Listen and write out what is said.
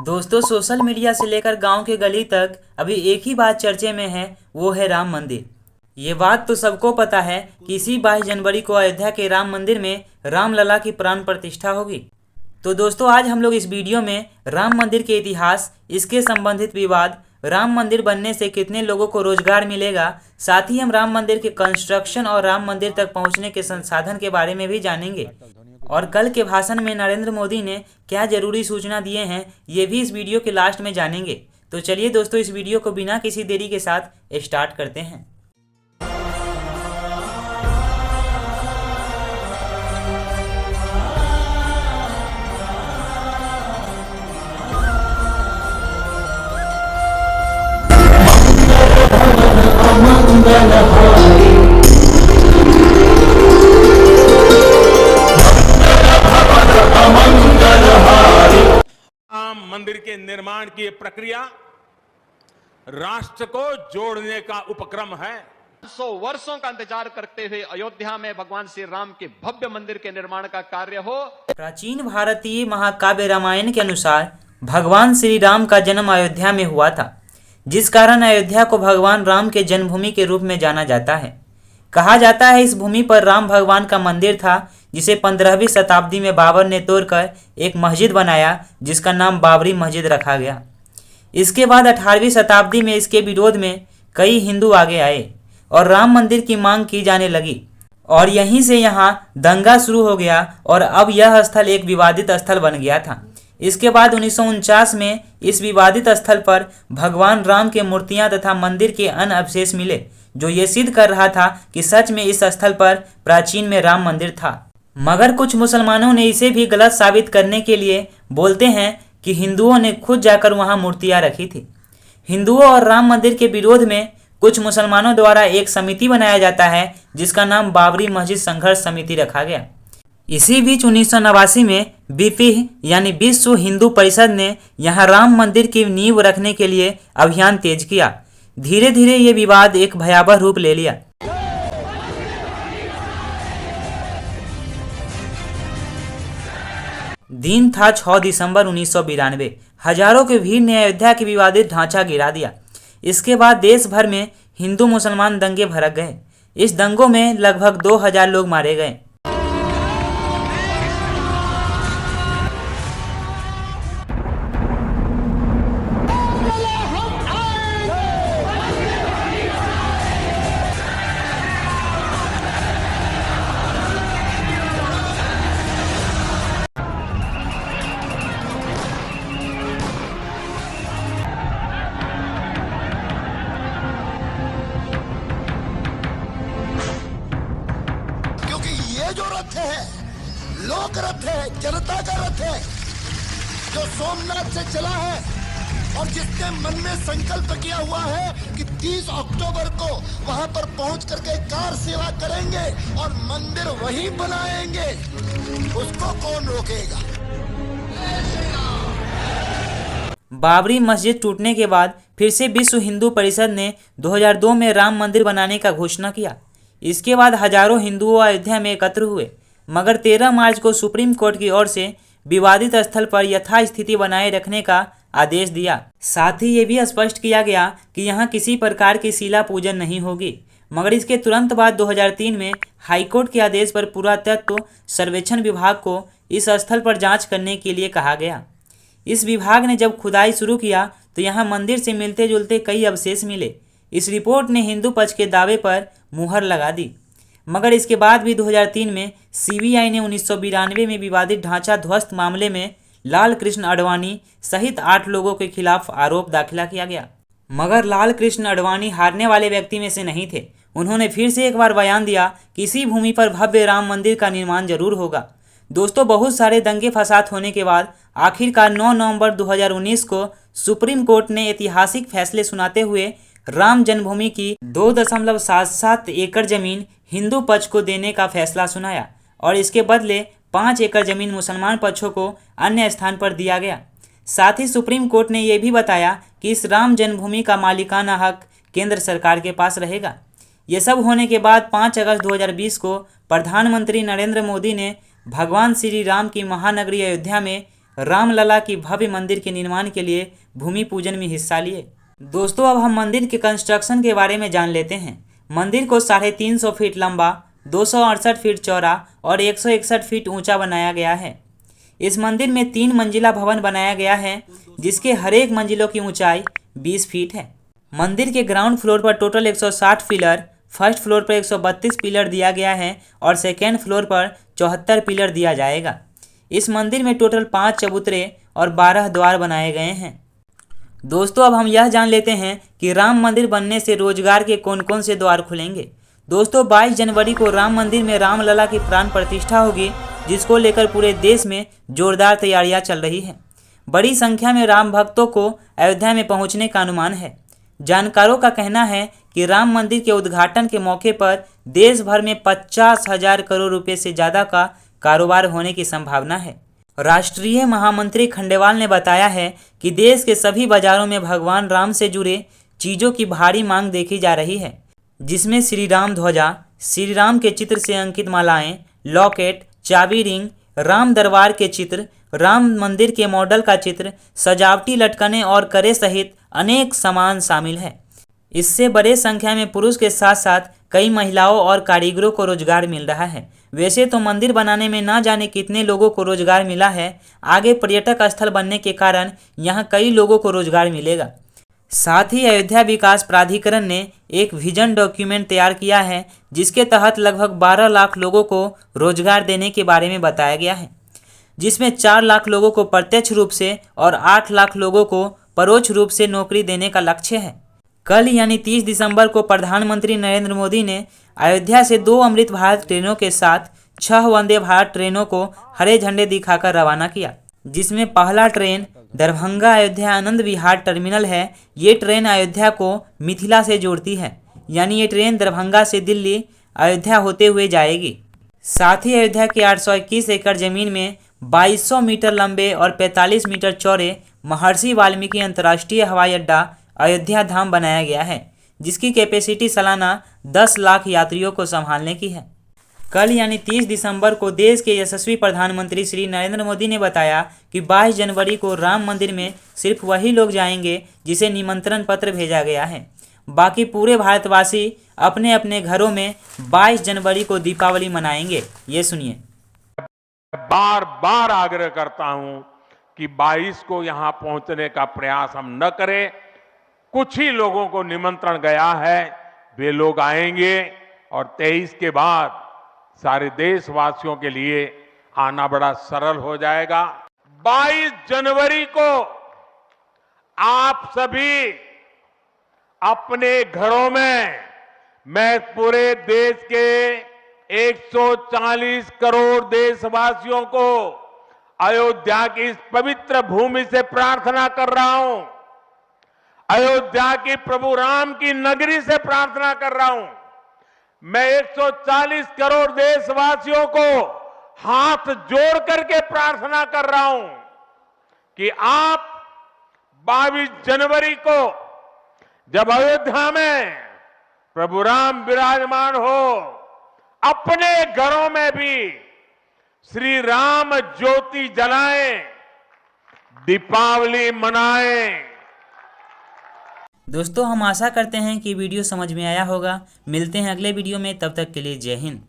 दोस्तों, social media से लेकर गांव के गली तक अभी एक ही बात चर्चे में है, वो है राम मंदिर। ये बात तो सबको पता है कि इसी 22 जनवरी को अयोध्या के राम मंदिर में रामलला की प्राण प्रतिष्ठा होगी। तो दोस्तों, आज हम लोग इस वीडियो में राम मंदिर के इतिहास, इसके संबंधित विवाद, राम मंदिर बनने से कितने लोगों को रोजगार मिलेगा, साथ ही हम राम मंदिर के कंस्ट्रक्शन और राम मंदिर तक पहुंचने के संसाधन के बारे में भी जानेंगे। और कल के भाषण में नरेंद्र मोदी ने क्या जरूरी सूचना दिए हैं, ये भी इस वीडियो के लास्ट में जानेंगे। तो चलिए दोस्तों, इस वीडियो को बिना किसी देरी के साथ स्टार्ट करते हैं। राम मंदिर के निर्माण की प्रक्रिया राष्ट्र को जोड़ने का उपक्रम है। 100 वर्षों का इंतजार करते हुए अयोध्या में भगवान श्री राम के भव्य मंदिर के निर्माण का कार्य हो। प्राचीन भारतीय महाकाव्य रामायण के अनुसार भगवान श्री राम का जन्म अयोध्या में हुआ था, जिस कारण अयोध्या को भगवान राम के जन्मभूमि के रूप में जाना जाता है। कहा जाता है इस भूमि पर राम भगवान का मंदिर था, जिसे 15वीं शताब्दी में बाबर ने तोड़कर एक मस्जिद बनाया, जिसका नाम बाबरी मस्जिद रखा गया। इसके बाद 18वीं शताब्दी में इसके विरोध में कई हिंदू आगे आए और राम मंदिर की मांग की जाने लगी, और यहीं से यहाँ दंगा शुरू हो गया और अब यह स्थल एक विवादित स्थल बन गया था। इसके बाद 1949 में इस विवादित स्थल पर भगवान राम के मूर्तियां तथा मंदिर के अन्य अवशेष मिले, जो ये सिद्ध कर रहा था कि सच में इस स्थल पर प्राचीन में राम मंदिर था। मगर कुछ मुसलमानों ने इसे भी गलत साबित करने के लिए बोलते हैं कि हिंदुओं ने खुद जाकर वहां मूर्तियां रखी थी। हिंदुओं और राम मंदिर के विरोध में कुछ मुसलमानों द्वारा एक समिति बनाया जाता है, जिसका नाम बाबरी मस्जिद संघर्ष समिति रखा गया। इसी बीच 1989 में बीपीह यानी विश्व हिंदू परिषद ने यहाँ राम मंदिर की नींव रखने के लिए अभियान तेज किया। धीरे धीरे ये विवाद एक भयावह रूप ले लिया। दिन था 6 दिसंबर 1992। हजारों की भीड़ ने अयोध्या के विवादित ढांचा गिरा दिया। इसके बाद देश भर में हिंदू मुसलमान दंगे भड़क गए। इस दंगों में लगभग 2000 लोग मारे गए। जो रथ है, लोक रथ है, जनता का रथ है, जो सोमनाथ से चला है और जिसने मन में संकल्प किया हुआ है कि 30 अक्टूबर को वहां पर पहुंच करके कार सेवा करेंगे और मंदिर वहीं बनाएंगे, उसको कौन रोकेगा। बाबरी मस्जिद टूटने के बाद फिर से विश्व हिंदू परिषद ने 2002 में राम मंदिर बनाने का घोषणा किया। इसके बाद हजारों हिंदुओं अयोध्या में एकत्र हुए, मगर 13 मार्च को सुप्रीम कोर्ट की ओर से विवादित स्थल पर यथास्थिति बनाए रखने का आदेश दिया। साथ ही ये भी स्पष्ट किया गया कि यहाँ किसी प्रकार की शिला पूजन नहीं होगी। मगर इसके तुरंत बाद 2003 में हाईकोर्ट के आदेश पर पुरातत्व सर्वेक्षण विभाग को इस स्थल पर जाँच करने के लिए कहा गया। इस विभाग ने जब खुदाई शुरू किया तो यहाँ मंदिर से मिलते जुलते कई अवशेष मिले। इस रिपोर्ट ने हिंदू पक्ष के दावे पर मुहर लगा दी। मगर इसके बाद भी 2003 में सीबीआई ने 1992 में विवादित ढांचा ध्वस्त मामले में लाल कृष्ण आडवाणी सहित 8 लोगों के खिलाफ आरोप दाखिला किया गया। मगर लाल कृष्ण आडवाणी हारने वाले व्यक्ति में से नहीं थे। उन्होंने फिर से एक बार बयान दिया कि इसी भूमि पर भव्य राम मंदिर का निर्माण जरूर होगा। दोस्तों, बहुत सारे दंगे फसाद होने के बाद आखिरकार 9 नवंबर 2019 को सुप्रीम कोर्ट ने ऐतिहासिक फैसले सुनाते हुए राम जन्मभूमि की 2.77 एकड़ जमीन हिंदू पक्ष को देने का फैसला सुनाया और इसके बदले 5 एकड़ जमीन मुसलमान पक्षों को अन्य स्थान पर दिया गया। साथ ही सुप्रीम कोर्ट ने यह भी बताया कि इस राम जन्मभूमि का मालिकाना हक केंद्र सरकार के पास रहेगा। ये सब होने के बाद 5 अगस्त 2020 को प्रधानमंत्री नरेंद्र मोदी ने भगवान श्री राम की महानगरी अयोध्या में रामलला की भव्य मंदिर के निर्माण के लिए भूमि पूजन में हिस्सा लिए। दोस्तों, अब हम मंदिर के कंस्ट्रक्शन के बारे में जान लेते हैं। मंदिर को 350 फीट लंबा, 268 फीट चौड़ा और 161 फीट ऊंचा बनाया गया है। इस मंदिर में 3 मंजिला भवन बनाया गया है, जिसके हर एक मंजिलों की ऊंचाई 20 फीट है। मंदिर के ग्राउंड फ्लोर पर टोटल 160 पिलर, फर्स्ट फ्लोर पर 132 पिलर दिया गया है और सेकेंड फ्लोर पर 74 पिलर दिया जाएगा। इस मंदिर में टोटल 5 चबूतरे और 12 द्वार बनाए गए हैं। दोस्तों, अब हम यह जान लेते हैं कि राम मंदिर बनने से रोजगार के कौन कौन से द्वार खुलेंगे। दोस्तों, 22 जनवरी को राम मंदिर में रामलला की प्राण प्रतिष्ठा होगी, जिसको लेकर पूरे देश में जोरदार तैयारियां चल रही हैं। बड़ी संख्या में राम भक्तों को अयोध्या में पहुंचने का अनुमान है। जानकारों का कहना है कि राम मंदिर के उद्घाटन के मौके पर देश भर में 50,000 करोड़ रुपए से ज़्यादा का कारोबार होने की संभावना है। राष्ट्रीय महामंत्री खंडेवाल ने बताया है कि देश के सभी बाजारों में भगवान राम से जुड़े चीज़ों की भारी मांग देखी जा रही है, जिसमें श्री राम ध्वजा, श्री राम के चित्र से अंकित मालाएं, लॉकेट, चाबी रिंग, राम दरबार के चित्र, राम मंदिर के मॉडल का चित्र, सजावटी लटकने और करे सहित अनेक सामान शामिल है। इससे बड़े संख्या में पुरुष के साथ साथ कई महिलाओं और कारीगरों को रोजगार मिल रहा है। वैसे तो मंदिर बनाने में ना जाने कितने लोगों को रोजगार मिला है, आगे पर्यटक स्थल बनने के कारण यहाँ कई लोगों को रोजगार मिलेगा। साथ ही अयोध्या विकास प्राधिकरण ने एक विजन डॉक्यूमेंट तैयार किया है, जिसके तहत लगभग 12 लाख लोगों को रोजगार देने के बारे में बताया गया है, जिसमें 4 लाख लोगों को प्रत्यक्ष रूप से और 8 लाख लोगों को परोक्ष रूप से नौकरी देने का लक्ष्य है। कल यानी 30 दिसंबर को प्रधानमंत्री नरेंद्र मोदी ने अयोध्या से 2 अमृत भारत ट्रेनों के साथ 6 वंदे भारत ट्रेनों को हरे झंडे दिखाकर रवाना किया, जिसमें पहला ट्रेन दरभंगा अयोध्या आनंद विहार टर्मिनल है। ये ट्रेन अयोध्या को मिथिला से जोड़ती है, यानी ये ट्रेन दरभंगा से दिल्ली अयोध्या होते हुए जाएगी। साथ ही अयोध्या के 821 एकड़ जमीन में 2200 मीटर लंबे और 45 मीटर चौड़े महर्षि वाल्मीकि अंतर्राष्ट्रीय हवाई अड्डा अयोध्या धाम बनाया गया है, जिसकी कैपेसिटी सालाना 10 लाख यात्रियों को संभालने की है। कल यानी 30 दिसंबर को देश के यशस्वी प्रधानमंत्री श्री नरेंद्र मोदी ने बताया कि 22 जनवरी को राम मंदिर में सिर्फ वही लोग जाएंगे जिसे निमंत्रण पत्र भेजा गया है। बाकी पूरे भारतवासी अपने अपने घरों में 22 जनवरी को दीपावली मनाएंगे। ये सुनिए। बार बार आग्रह करता हूं कि 22 को यहां पहुंचने का प्रयास हम न करें। कुछ ही लोगों को निमंत्रण गया है, वे लोग आएंगे और 23 के बाद सारे देशवासियों के लिए आना बड़ा सरल हो जाएगा। 22 जनवरी को आप सभी अपने घरों में, मैं पूरे देश के 140 करोड़ देशवासियों को अयोध्या की इस पवित्र भूमि से प्रार्थना कर रहा हूं, अयोध्या की प्रभु राम की नगरी से प्रार्थना कर रहा हूं। मैं 140 करोड़ देशवासियों को हाथ जोड़ करके प्रार्थना कर रहा हूं कि आप 22 जनवरी को जब अयोध्या में प्रभु राम विराजमान हो, अपने घरों में भी श्री राम ज्योति जलाएं, दीपावली मनाएं। दोस्तों, हम आशा करते हैं कि वीडियो समझ में आया होगा। मिलते हैं अगले वीडियो में, तब तक के लिए जय हिंद।